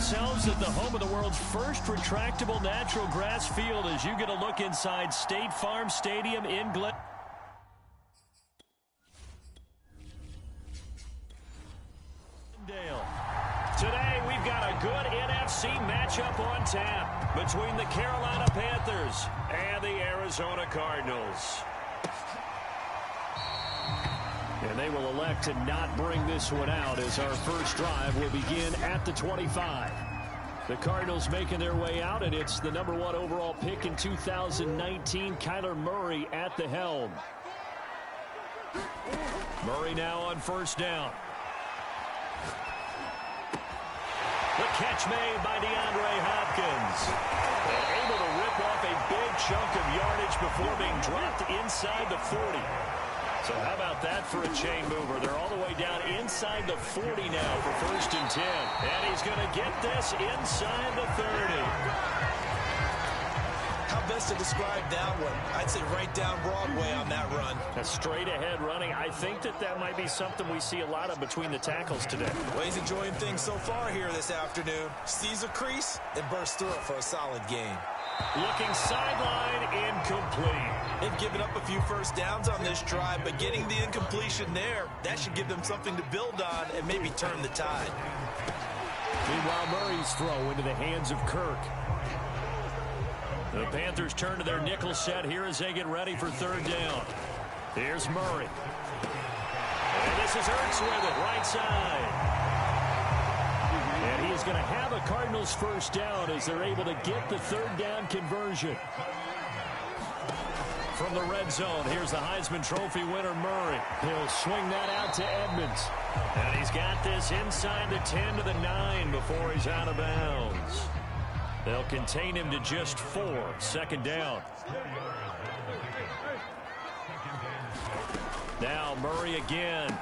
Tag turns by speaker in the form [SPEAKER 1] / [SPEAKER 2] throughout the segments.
[SPEAKER 1] ourselves at the home of the world's first retractable natural grass field as you get a look inside State Farm Stadium in Glendale. Today, we've got a good NFC matchup on tap between the Carolina Panthers and the Arizona Cardinals. And they will elect to not bring this one out as our first drive will begin at the 25. The Cardinals making their way out, and it's the #1 overall pick in 2019, Kyler Murray at the helm. Murray now on first down. The catch made by DeAndre Hopkins. And able to rip off a big chunk of yardage before being dropped inside the 40. So how about that for a chain mover? They're all the way down inside the 40 now for 1st and 10. And he's going to get this inside the 30.
[SPEAKER 2] How best to describe that one? I'd say right down Broadway on that run.
[SPEAKER 1] A straight ahead running. I think that might be something we see a lot of between the tackles today.
[SPEAKER 2] Well, he's enjoying things so far here this afternoon. Sees a crease and bursts through it for a solid gain.
[SPEAKER 1] Looking sideline, incomplete.
[SPEAKER 2] They've given up a few first downs on this drive, but getting the incompletion there, that should give them something to build on and maybe turn the tide.
[SPEAKER 1] Meanwhile, Murray's throw into the hands of Kirk. The Panthers turn to their nickel set here as they get ready for 3rd down. Here's Murray. And this is Ertz with it, right side. And he's going to have a Cardinals first down as they're able to get the 3rd down conversion. From the red zone, here's the Heisman Trophy winner, Murray. He'll swing that out to Edmonds. And he's got this inside the 10 to the 9 before he's out of bounds. They'll contain him to just 4. 2nd down. Now Murray again.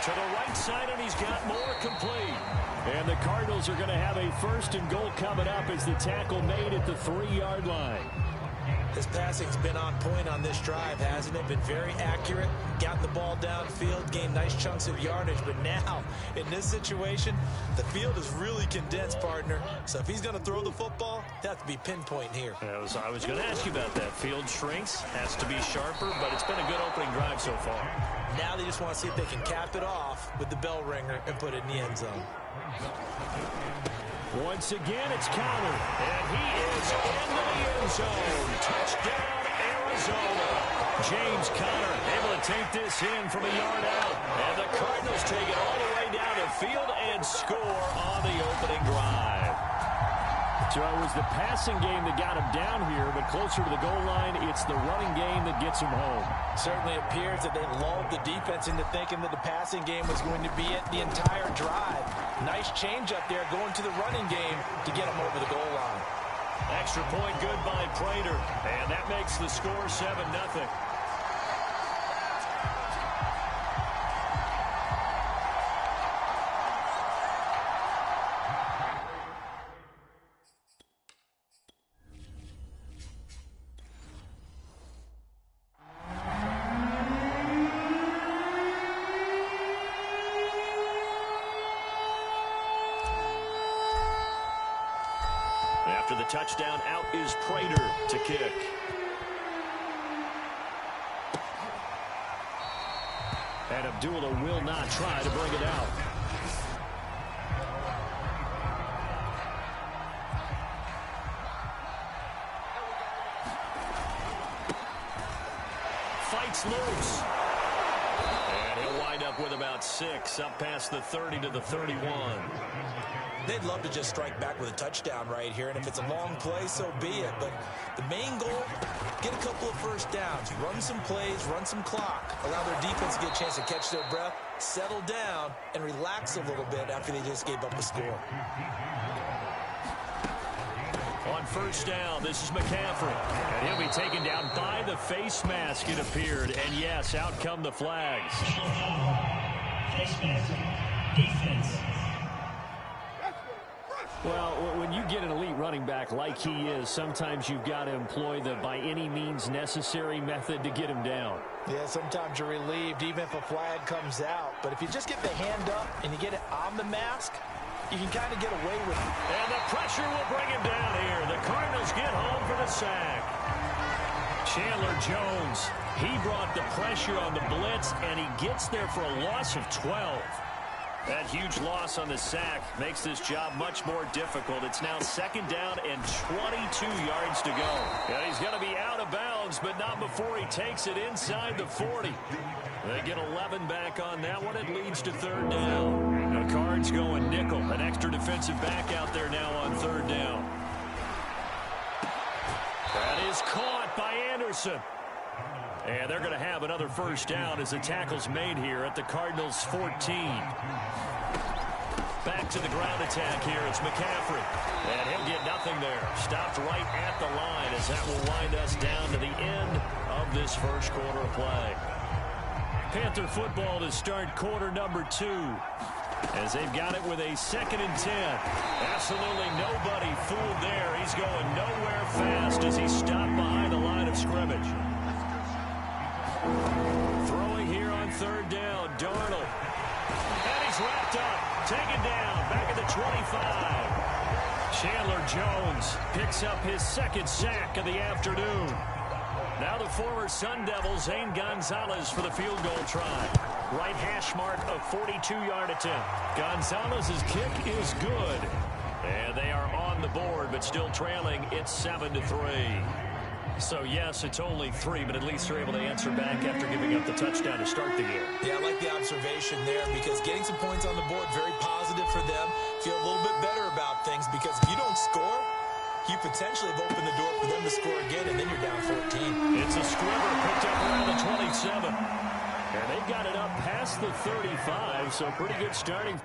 [SPEAKER 1] To the right side, and he's got more complete. And the Cardinals are going to have a 1st and goal coming up as the tackle made at the 3-yard line.
[SPEAKER 2] His passing's been on point on this drive, hasn't it? Been very accurate, gotten the ball downfield, gained nice chunks of yardage. But now, in this situation, the field is really condensed, partner. So if he's going to throw the football, he'll have to be pinpoint here.
[SPEAKER 1] I was going to ask you about that. Field shrinks, has to be sharper, but it's been a good opening drive so far.
[SPEAKER 2] Now they just want to see if they can cap it off with the bell ringer and put it in the end zone.
[SPEAKER 1] Once again, it's countered, and he is in the end zone. Touchdown, Arizona. James Conner able to take this in from a yard out, and the Cardinals take it all the way down the field and score on the opening drive. So it was the passing game that got him down here, but closer to the goal line, it's the running game that gets him home.
[SPEAKER 2] Certainly appears that they lulled the defense into thinking that the passing game was going to be it the entire drive. Nice change up there going to the running game to get him over the goal line.
[SPEAKER 1] Extra point good by Prater, and that makes the score 7-0. After the touchdown, out is Prater to kick. And Abdullah will not try to bring it out. Fights loose. And he'll wind up with about 6, up past the 30 to the 31.
[SPEAKER 2] They'd love to just strike back with a touchdown right here, and if it's a long play, so be it. But the main goal, get a couple of first downs, run some plays, run some clock, allow their defense to get a chance to catch their breath, settle down, and relax a little bit after they just gave up a score.
[SPEAKER 1] On first down, this is McCaffrey, and he'll be taken down by the face mask, it appeared. And yes, out come the flags.
[SPEAKER 3] Face mask, defense.
[SPEAKER 1] Well, when you get an elite running back like he is, sometimes you've got to employ the by any means necessary method to get him down.
[SPEAKER 2] Yeah, sometimes you're relieved even if a flag comes out. But if you just get the hand up and you get it on the mask, you can kind of get away with it.
[SPEAKER 1] And the pressure will bring him down here. The Cardinals get home for the sack. Chandler Jones, he brought the pressure on the blitz, and he gets there for a loss of 12. That huge loss on the sack makes this job much more difficult. It's now 2nd down and 22 yards to go. And he's going to be out of bounds, but not before he takes it inside the 40. They get 11 back on that one. It leads to 3rd down. The Cards going nickel. An extra defensive back out there now on 3rd down. That is caught by Anderson. And they're going to have another 1st down as the tackle's made here at the Cardinals 14. Back to the ground attack here. It's McCaffrey. And he'll get nothing there. Stopped right at the line as that will wind us down to the end of this first quarter of play. Panther football to start quarter number 2. As they've got it with a 2nd and 10. Absolutely nobody fooled there. He's going nowhere fast as he's stopped behind the line of scrimmage. Throwing here on 3rd down, Darnold. And he's wrapped up, taken down, back at the 25. Chandler Jones picks up his 2nd sack of the afternoon. Now the former Sun Devil, Zane Gonzalez, for the field goal try. Right hash mark of 42-yard attempt. Gonzalez's kick is good. And they are on the board, but still trailing. It's 7-3. So, yes, it's only 3, but at least they're able to answer back after giving up the touchdown to start the game.
[SPEAKER 2] Yeah, I like the observation there because getting some points on the board, very positive for them. Feel a little bit better about things because if you don't score, you potentially have opened the door for them to score again, and then you're down 14.
[SPEAKER 1] It's a squibber picked up around the 27. And they've got it up past the 35, so pretty good starting.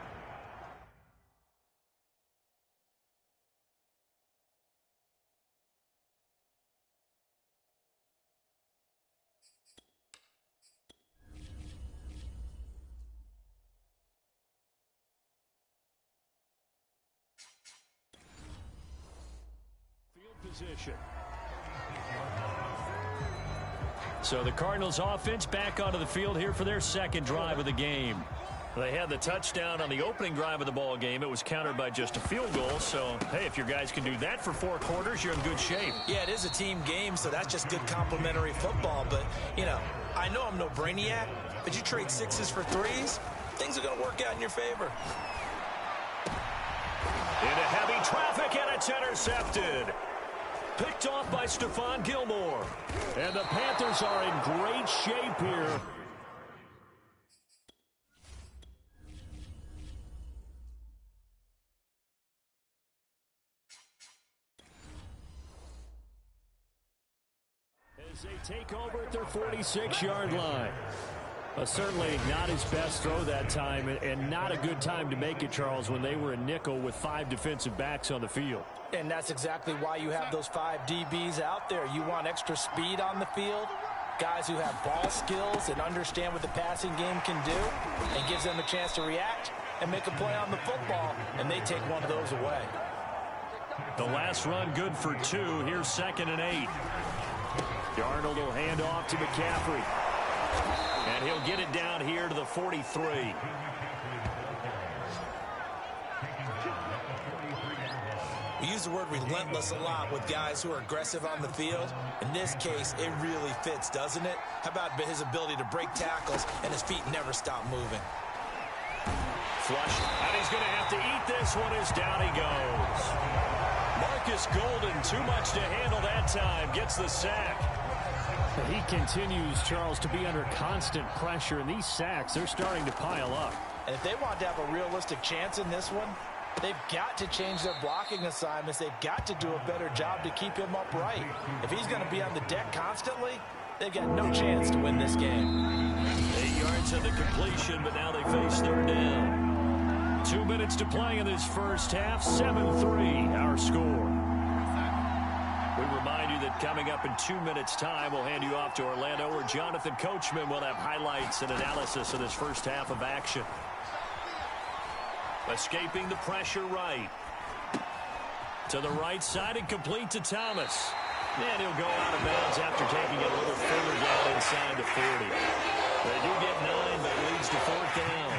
[SPEAKER 1] Position. So the Cardinals offense back onto the field here for their 2nd drive of the game. They had the touchdown on the opening drive of the ball game. It was countered by just a field goal. So, hey, if your guys can do that for 4 quarters, you're in good shape.
[SPEAKER 2] Yeah, it is a team game, so that's just good complimentary football. But, you know, I know I'm no brainiac, but you trade 6s for 3s, things are going to work out in your favor.
[SPEAKER 1] Into heavy traffic, and it's intercepted. Picked off by Stephon Gilmore. And the Panthers are in great shape here. As they take over at their 46-yard line. Certainly not his best throw that time, and not a good time to make it, Charles, when they were in nickel with 5 defensive backs on the field.
[SPEAKER 2] And that's exactly why you have those 5 DBs out there. You want extra speed on the field, guys who have ball skills and understand what the passing game can do, and gives them a chance to react and make a play on the football, and they take one of those away.
[SPEAKER 1] The last run good for 2. Here's 2nd and 8. Darnold will hand off to McCaffrey. And he'll get it down here to the 43.
[SPEAKER 2] We use the word relentless a lot with guys who are aggressive on the field. In this case, it really fits, doesn't it? How about his ability to break tackles and his feet never stop moving?
[SPEAKER 1] Flush, and he's going to have to eat this one as down he goes. Marcus Golden, too much to handle that time, gets the sack. He continues, Charles, to be under constant pressure, and these sacks, they're starting to pile up.
[SPEAKER 2] And if they want to have a realistic chance in this one, they've got to change their blocking assignments. They've got to do a better job to keep him upright. If he's going to be on the deck constantly, they've got no chance to win this game.
[SPEAKER 1] 8 yards on the completion, but now they face 3rd down. 2 minutes to play in this first half. 7-3, our score. We remind you that coming up in 2 minutes' time, we'll hand you off to Orlando, where Jonathan Coachman will have highlights and analysis of this first half of action. Escaping the pressure right. To the right side and complete to Thomas. And he'll go out of bounds after taking it a little further down inside the 40. They do get 9, but it leads to 4th down.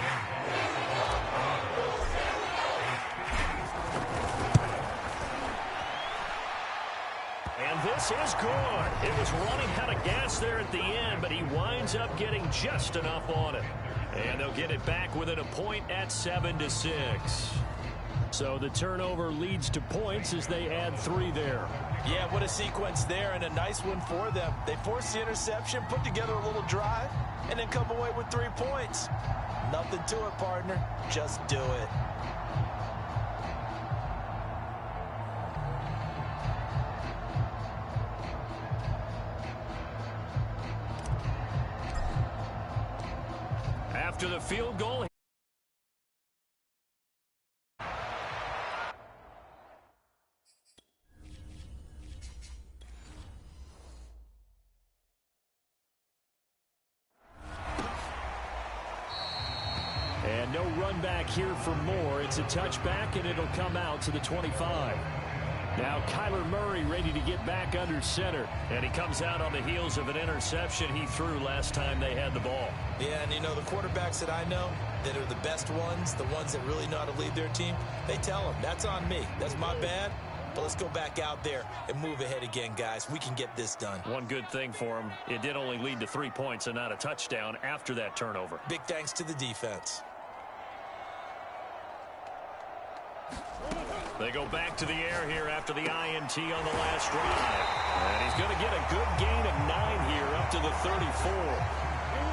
[SPEAKER 1] And this is good. It was running out of gas there at the end, but he winds up getting just enough on it. And they'll get it back within a point at 7-6. So the turnover leads to points as they add 3 there.
[SPEAKER 2] Yeah, what a sequence there, and a nice one for them. They force the interception, put together a little drive, and then come away with 3 points. Nothing to it, partner. Just do it.
[SPEAKER 1] After the field goal. And no run back here for Moore. It's a touchback, and it'll come out to the 25. Now Kyler Murray ready to get back under center. And he comes out on the heels of an interception he threw last time they had the ball.
[SPEAKER 2] Yeah, and you know, the quarterbacks that I know that are the best ones, the ones that really know how to lead their team, they tell them, that's on me. That's my bad. But let's go back out there and move ahead again, guys. We can get this done.
[SPEAKER 1] One good thing for him, it did only lead to 3 points and not a touchdown after that turnover.
[SPEAKER 2] Big thanks to the defense.
[SPEAKER 1] They go back to the air here after the INT on the last drive. And he's going to get a good gain of 9 here up to the 34.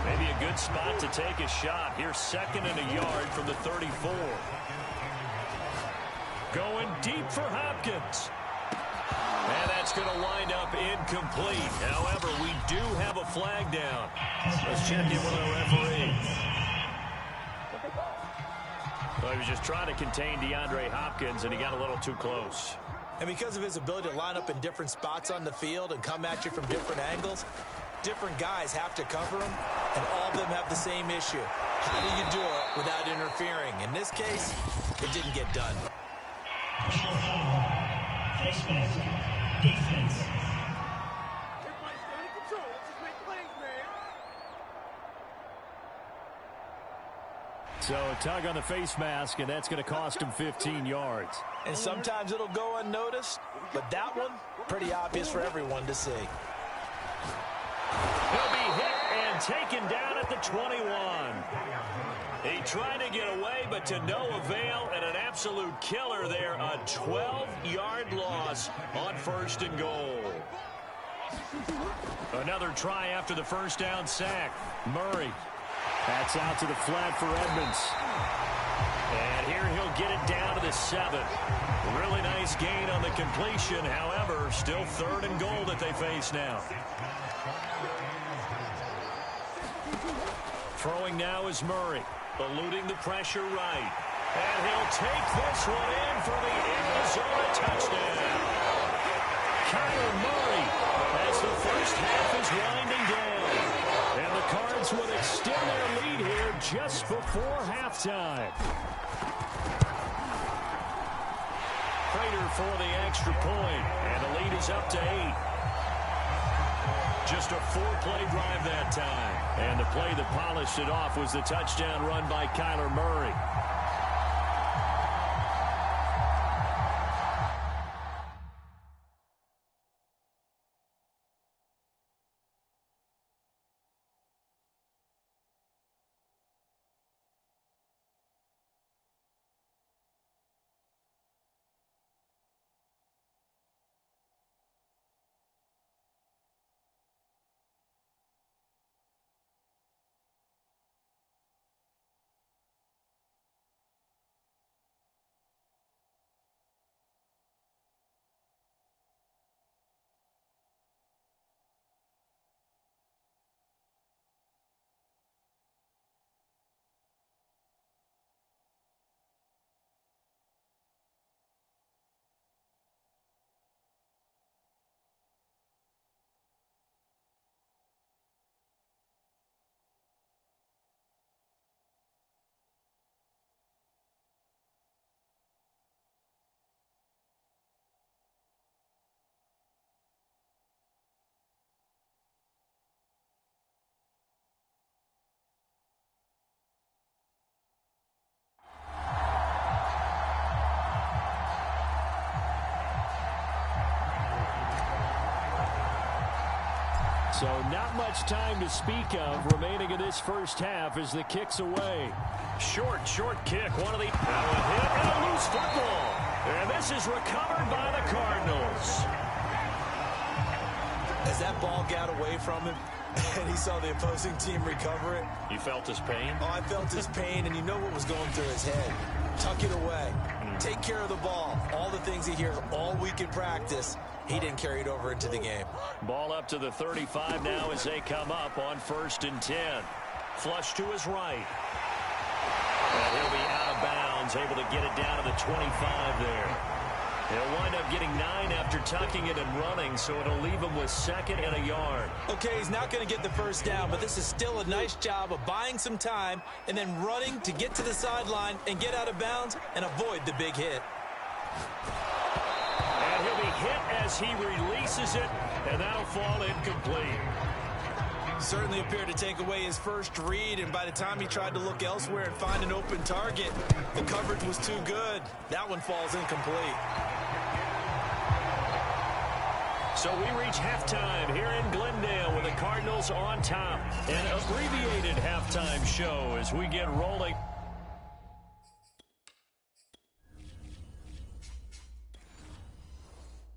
[SPEAKER 1] Maybe a good spot to take a shot. Here's 2nd and a yard from the 34. Going deep for Hopkins. And that's going to wind up incomplete. However, we do have a flag down. Let's check in with our referee. Well, he was just trying to contain DeAndre Hopkins, and he got a little too close.
[SPEAKER 2] And because of his ability to line up in different spots on the field and come at you from different angles, different guys have to cover him, and all of them have the same issue. How do you do it without interfering? In this case, it didn't get done.
[SPEAKER 3] Personal foul. Face mask. Defense.
[SPEAKER 4] Everybody stay under control. Let's just make plays, man.
[SPEAKER 1] So a tug on the face mask, and that's going to cost him 15 yards.
[SPEAKER 2] And sometimes it'll go unnoticed, but that one, pretty obvious for everyone to see.
[SPEAKER 1] He'll be hit and taken down at the 21. He tried to get away, but to no avail, and an absolute killer there. A 12-yard loss on 1st and goal. Another try after the first down sack. Murray. That's out to the flat for Edmonds. And here he'll get it down to the 7. Really nice gain on the completion. However, still 3rd and goal that they face now. Throwing now is Murray. Eluding the pressure right. And he'll take this one in for the Arizona touchdown. Kyler Murray as the first half is winding down. And the Cards would extend their lead here just before halftime. Prater for the extra point, and the lead is up to 8. Just a 4-play drive that time. And the play that polished it off was the touchdown run by Kyler Murray. So not much time to speak of remaining in this first half as the kick's away. Short kick. One of the... Now a hit and a loose football. And this is recovered by the Cardinals.
[SPEAKER 2] As that ball got away from him and he saw the opposing team recover it.
[SPEAKER 1] You felt his pain?
[SPEAKER 2] Oh, I felt his pain, and you know what was going through his head. Tuck it away. Take care of the ball. All the things he hears all week in practice, he didn't carry it over into the game.
[SPEAKER 1] Ball up to the 35 now as they come up on 1st and 10. Flush to his right. And he'll be out of bounds, able to get it down to the 25 there. He'll wind up getting 9 after tucking it and running, so it'll leave him with 2nd and a yard.
[SPEAKER 2] Okay, he's not going to get the first down, but this is still a nice job of buying some time and then running to get to the sideline and get out of bounds and avoid the big hit.
[SPEAKER 1] And he'll be hit as he releases it, and that'll fall incomplete.
[SPEAKER 2] Certainly appeared to take away his first read, and by the time he tried to look elsewhere and find an open target, the coverage was too good. That one falls incomplete.
[SPEAKER 1] So we reach halftime here in Glendale with the Cardinals on top. An abbreviated halftime show as we get rolling.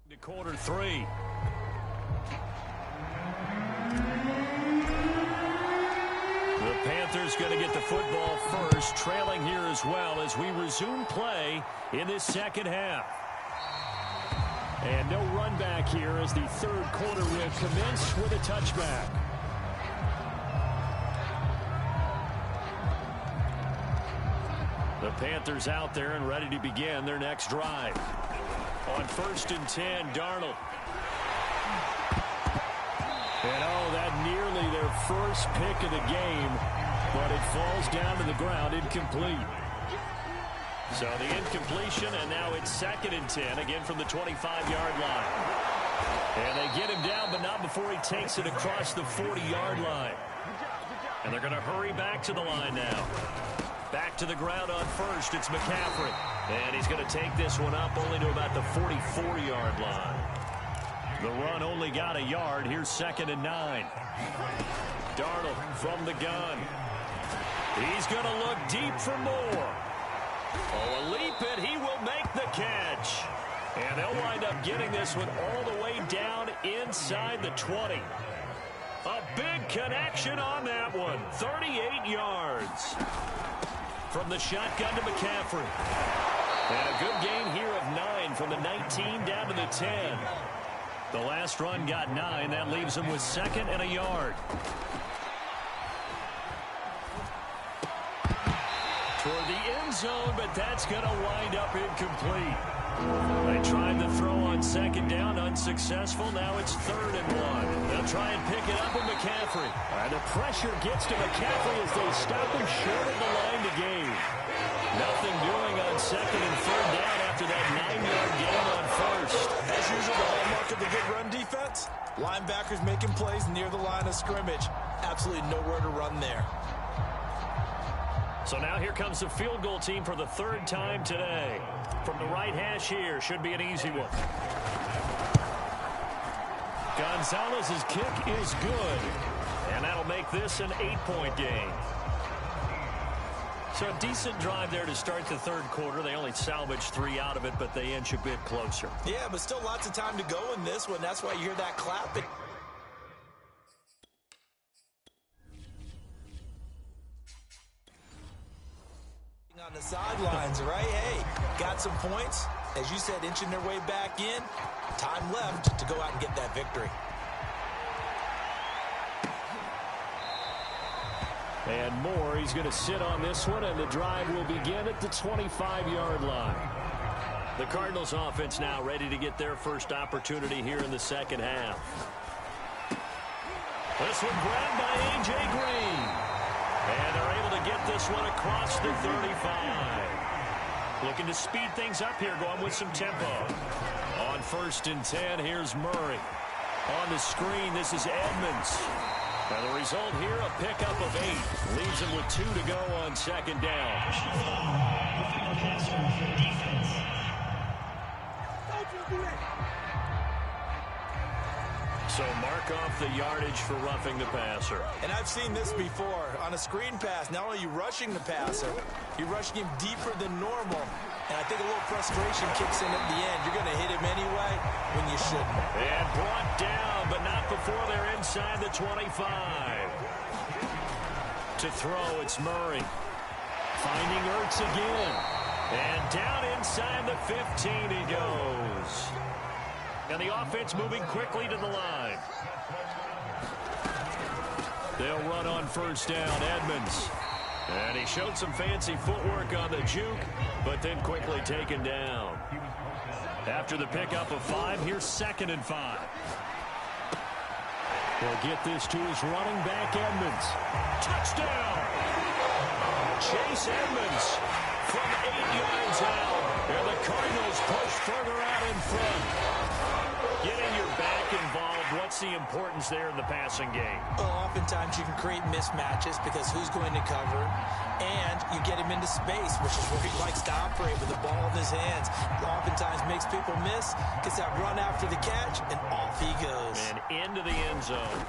[SPEAKER 1] To quarter 3. The Panthers going to get the football first, trailing here as well as we resume play in this second half. And no run back here as the third quarter will commence with a touchback. The Panthers out there and ready to begin their next drive. On 1st and 10, Darnold. And oh, that nearly their first pick of the game, but it falls down to the ground incomplete. So the incompletion, and now it's 2nd and 10, again from the 25-yard line. And they get him down, but not before he takes it across the 40-yard line. And they're going to hurry back to the line now. Back to the ground on 1st, it's McCaffrey. And he's going to take this one up only to about the 44-yard line. The run only got a yard. Here's 2nd and 9. Darnold from the gun. He's going to look deep for more. Oh, a leap, and he will make the catch. And they'll wind up getting this one all the way down inside the 20. A big connection on that one. 38 yards. From the shotgun to McCaffrey. And a good gain here of 9 from the 19 down to the 10. The last run got 9. That leaves him with 2nd and a yard. Toward the end zone, but that's going to wind up incomplete. They tried to throw on 2nd down, unsuccessful. Now it's 3rd and 1. They'll try and pick it up with McCaffrey. And the pressure gets to McCaffrey as they stop him short of the line to gain. Nothing doing on 2nd and 3rd down after that 9-yard gain on 1st.
[SPEAKER 2] As usual, the hallmark of the good run defense, linebackers making plays near the line of scrimmage. Absolutely nowhere to run there.
[SPEAKER 1] So now here comes the field goal team for the 3rd time today. From the right hash here, should be an easy one. Gonzalez's kick is good. And that'll make this an 8-point game. So a decent drive there to start the 3rd quarter. They only salvaged 3 out of it, but they inch a bit closer.
[SPEAKER 2] Yeah, but still lots of time to go in this one. That's why you hear that clapping. On the sidelines, right? Hey, got some points. As you said, inching their way back in. Time left to go out and get that victory.
[SPEAKER 1] And more, he's going to sit on this one, and the drive will begin at the 25-yard line. The Cardinals offense now ready to get their first opportunity here in the second half. This one grabbed by A.J. Green. And they're able to get this one across the 35. Looking to speed things up here, going with some tempo. On 1st and 10, here's Murray. On the screen, this is Edmonds. And the result here, a pickup of 8. Leaves him with 2 to go on 2nd down. So mark off the yardage for roughing the passer.
[SPEAKER 2] And I've seen this before. On a screen pass, not only are you rushing the passer, you're rushing him deeper than normal. And I think a little frustration kicks in at the end. You're going to hit him anyway when you shouldn't.
[SPEAKER 1] And brought down, but not before they're inside the 25. To throw, it's Murray. Finding Ertz again. And down inside the 15 he goes. And the offense moving quickly to the line. They'll run on first down, Edmonds. And he showed some fancy footwork on the juke, but then quickly taken down. After the pickup of 5, here's 2nd and 5. We'll get this to his running back, Edmonds. Touchdown! Chase Edmonds from 8 yards out. And the Cardinals push further out in front. Getting your back involved, what's the importance there in the passing game?
[SPEAKER 2] Well, oftentimes you can create mismatches because who's going to cover, and you get him into space, which is where he likes to operate with the ball in his hands. Oftentimes makes people miss, gets that run after the catch, and off he goes.
[SPEAKER 1] And into the end zone.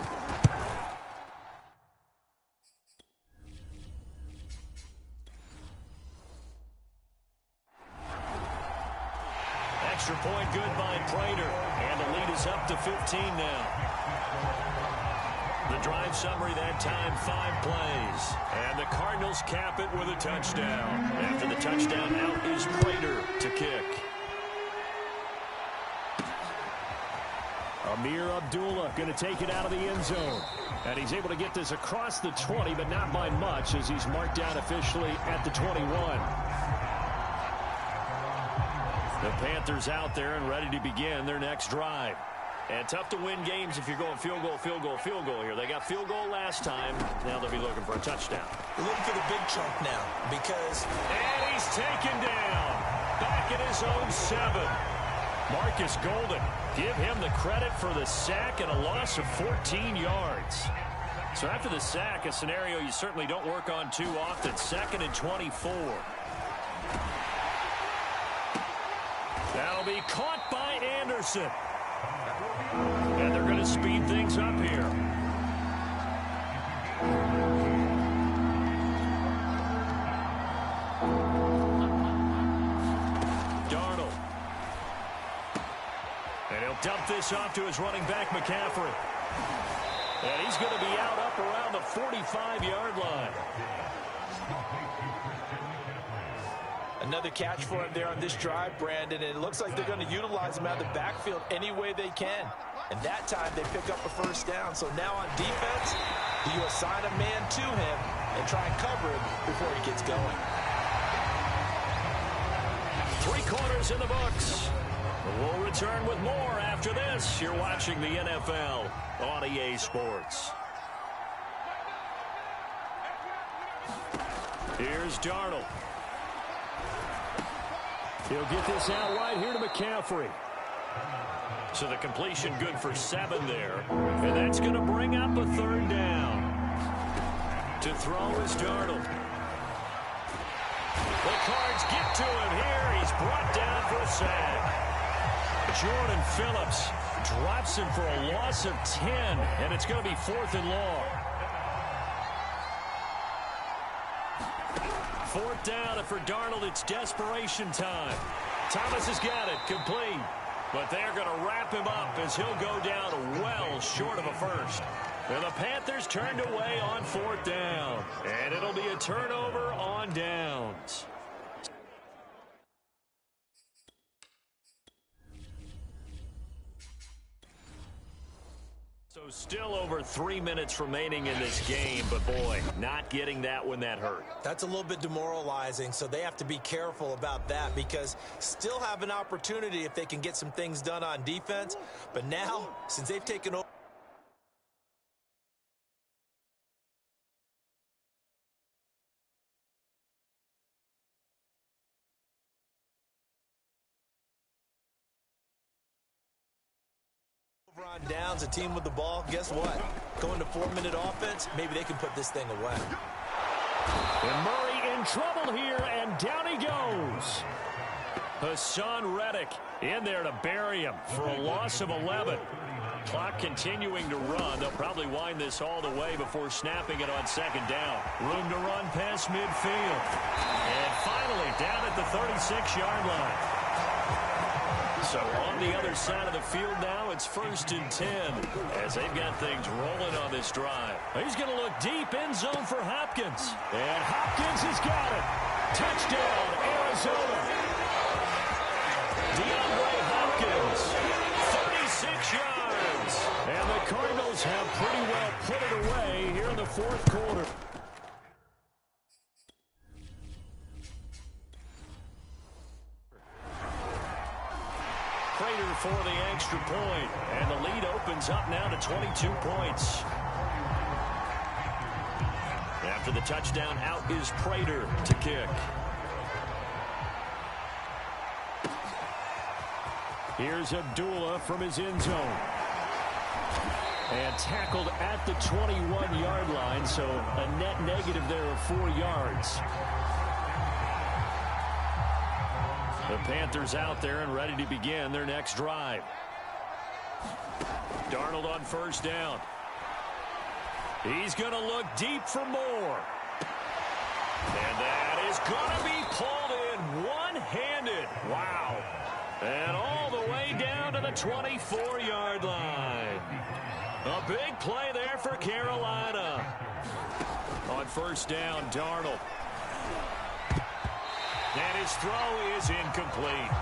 [SPEAKER 1] Extra point good by Prater. And the lead is up to 15 now. The drive summary that time, 5 plays. And the Cardinals cap it with a touchdown. After the touchdown, out is Prater to kick. Amir Abdullah going to take it out of the end zone. And he's able to get this across the 20, but not by much as he's marked down officially at the 21. The Panthers out there and ready to begin their next drive. And tough to win games if you're going field goal, field goal, field goal here. They got field goal last time. Now they'll be looking for a touchdown.
[SPEAKER 2] They're looking for the big chunk now because...
[SPEAKER 1] And he's taken down. Back at his own 7. Marcus Golden. Give him the credit for the sack and a loss of 14 yards. So after the sack, a scenario you certainly don't work on too often. 2nd and 24. That'll be caught by Anderson. And they're going to speed things up here. Darnold. And he'll dump this off to his running back, McCaffrey. And he's going to be out up around the 45-yard line.
[SPEAKER 2] Another catch for him there on this drive, Brandon, and it looks like they're going to utilize him out of the backfield any way they can. And that time they pick up a first down. So now on defense, you assign a man to him and try and cover him before he gets going.
[SPEAKER 1] 3 quarters in the books. We'll return with more after this. You're watching the NFL on EA Sports. Here's Darnold. He'll get this out wide here to McCaffrey. So the completion good for 7 there. And that's going to bring up a 3rd down. To throw is Darnold. The Cards get to him here. He's brought down for a sack. Jordan Phillips drops him for a loss of 10. And it's going to be 4th and long. 4th down, and for Darnold, it's desperation time. Thomas has got it, complete. But they're going to wrap him up as he'll go down well short of a first. And the Panthers turned away on 4th down. And it'll be a turnover on downs. So still over 3 minutes remaining in this game, but boy, not getting that when that hurt.
[SPEAKER 2] That's a little bit demoralizing, so they have to be careful about that because still have an opportunity if they can get some things done on defense. But now, since they've taken over on downs, a team with the ball, guess what? Going to 4-minute offense, maybe they can put this thing away.
[SPEAKER 1] And Murray in trouble here, and down he goes. Hassan Reddick in there to bury him for a loss of 11. Clock continuing to run. They'll probably wind this all the way before snapping it on second down. Room to run past midfield. And finally down at the 36-yard line. So on the other side of the field now, it's 1st and 10 as they've got things rolling on this drive. He's going to look deep end zone for Hopkins. And Hopkins has got it. Touchdown, Arizona. DeAndre Hopkins, 36 yards. And the Cardinals have pretty well put it away here in the 4th quarter. Prater for the extra point, and the lead opens up now to 22 points. After the touchdown, out is Prater to kick. Here's Abdullah from his end zone. And tackled at the 21-yard line, so a net negative there of 4 yards. The Panthers out there and ready to begin their next drive. Darnold on 1st down. He's going to look deep for more. And that is going to be pulled in one-handed. Wow. And all the way down to the 24-yard line. A big play there for Carolina. On 1st down, Darnold. And his throw is incomplete.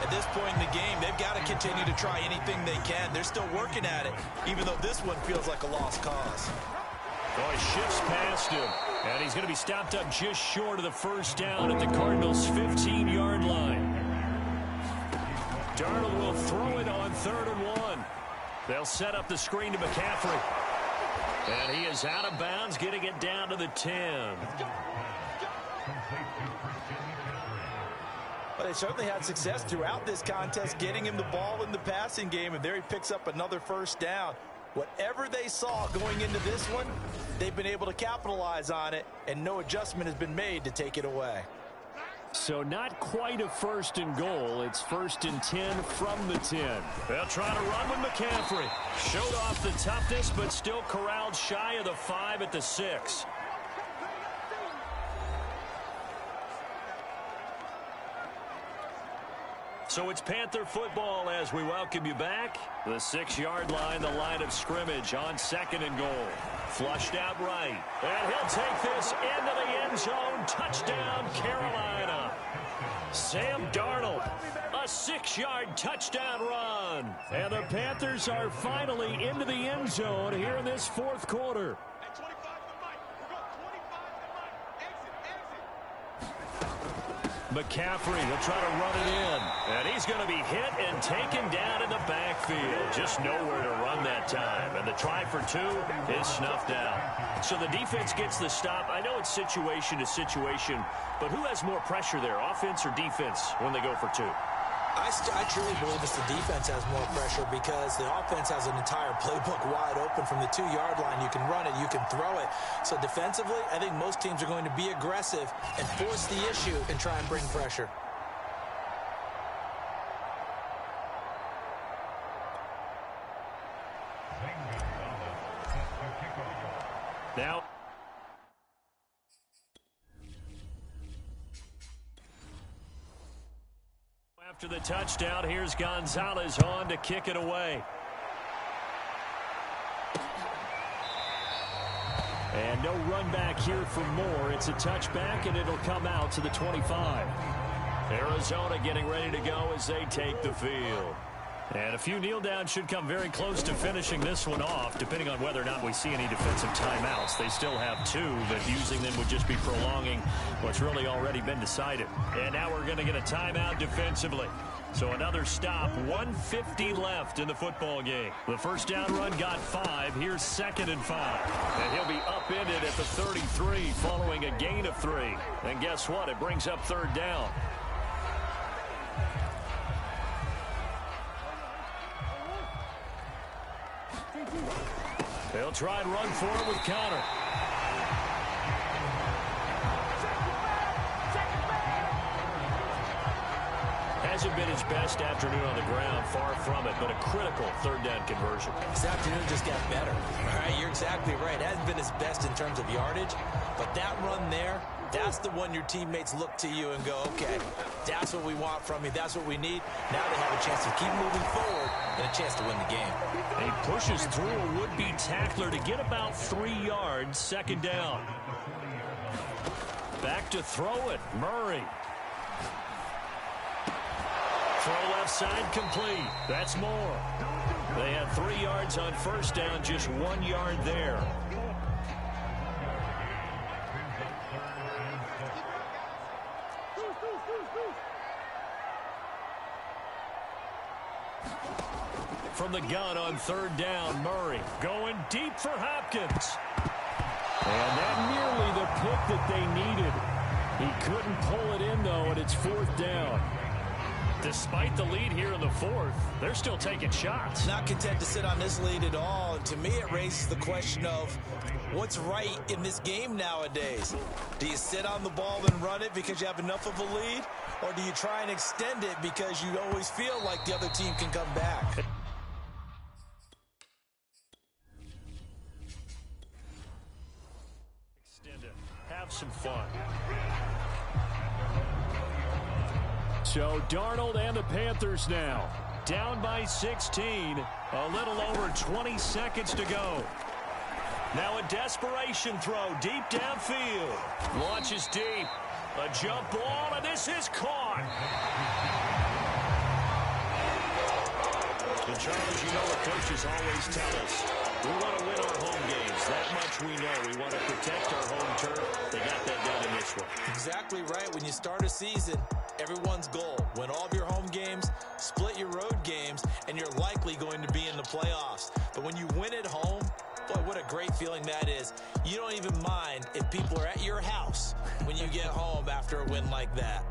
[SPEAKER 2] At this point in the game, they've got to continue to try anything they can. They're still working at it, even though this one feels like a lost cause.
[SPEAKER 1] Oh, he shifts past him. And he's going to be stopped up just short of the 1st down at the Cardinals' 15-yard line. Darnold will throw it on 3rd and 1. They'll set up the screen to McCaffrey. And he is out of bounds, getting it down to the 10.
[SPEAKER 2] Well, they certainly had success throughout this contest, getting him the ball in the passing game, and there he picks up another 1st down. Whatever they saw going into this one, they've been able to capitalize on it, and no adjustment has been made to take it away.
[SPEAKER 1] So not quite a 1st and goal. It's 1st and 10 from the 10. They'll try to run with McCaffrey. Showed off the toughness, but still corralled shy of the 5 at the 6. So it's Panther football as we welcome you back. The 6-yard line, the line of scrimmage on 2nd and goal. Flushed out right. And he'll take this into the end zone. Touchdown, Carolina. Sam Darnold, a 6-yard touchdown run. And the Panthers are finally into the end zone here in this 4th quarter. McCaffrey will try to run it in. And he's going to be hit and taken down in the backfield. Just nowhere to run that time. And the try for 2 is snuffed out. So the defense gets the stop. I know it's situation to situation, but who has more pressure there, offense or defense, when they go for 2?
[SPEAKER 2] I truly believe it's the defense has more pressure because the offense has an entire playbook wide open from the 2-yard line. You can run it, you can throw it. So defensively, I think most teams are going to be aggressive and force the issue and try and bring pressure.
[SPEAKER 1] Now, after the touchdown, here's Gonzalez on to kick it away. And no run back here for more. It's a touchback, and it'll come out to the 25. Arizona getting ready to go as they take the field. And a few kneel downs should come very close to finishing this one off, depending on whether or not we see any defensive timeouts. They still have 2, but using them would just be prolonging what's really already been decided. And now we're going to get a timeout defensively. So another stop, 1:50 left in the football game. The 1st down run got 5. Here's 2nd and 5. And he'll be upended at the 33 following a gain of 3. And guess what? It brings up 3rd down. They'll try and run for it with Conner. hasn't been his best afternoon on the ground, far from it, but a critical third down conversion.
[SPEAKER 2] This afternoon just got better. All right, you're exactly right. It hasn't been his best in terms of yardage, but that run there, that's the one your teammates look to you and go, okay, that's what we want from you. That's what we need. Now they have a chance to keep moving forward and a chance to win the game.
[SPEAKER 1] He pushes through a would-be tackler to get about 3 yards, second down. Back to throw it, Murray. Throw left side complete. That's more. They had 3 yards on first down, just 1 yard there. From the gun on third down, Murray going deep for Hopkins. And that nearly the pick that they needed. He couldn't pull it in, though, and it's fourth down. Despite the lead here in the fourth, they're still taking shots.
[SPEAKER 2] Not content to sit on this lead at all. And to me, it raises the question of what's right in this game nowadays. Do you sit on the ball and run it because you have enough of a lead? Or do you try and extend it because you always feel like the other team can come back?
[SPEAKER 1] Extend it. Have some fun. So Darnold and the Panthers now down by 16. A little over 20 seconds to go. Now a desperation throw deep downfield. Launches deep. A jump ball, and this is caught. And Charles, you know what coaches always tell us. We want to win our home games. That much we know. We want to protect our home turf. They got that done in this one.
[SPEAKER 2] Exactly right. When you start a season, everyone's goal, win all of your home games, split your road games, and you're likely going to be in the playoffs. But when you win at home, boy, what a great feeling that is. You don't even mind if people are at your house when you get home after a win like that.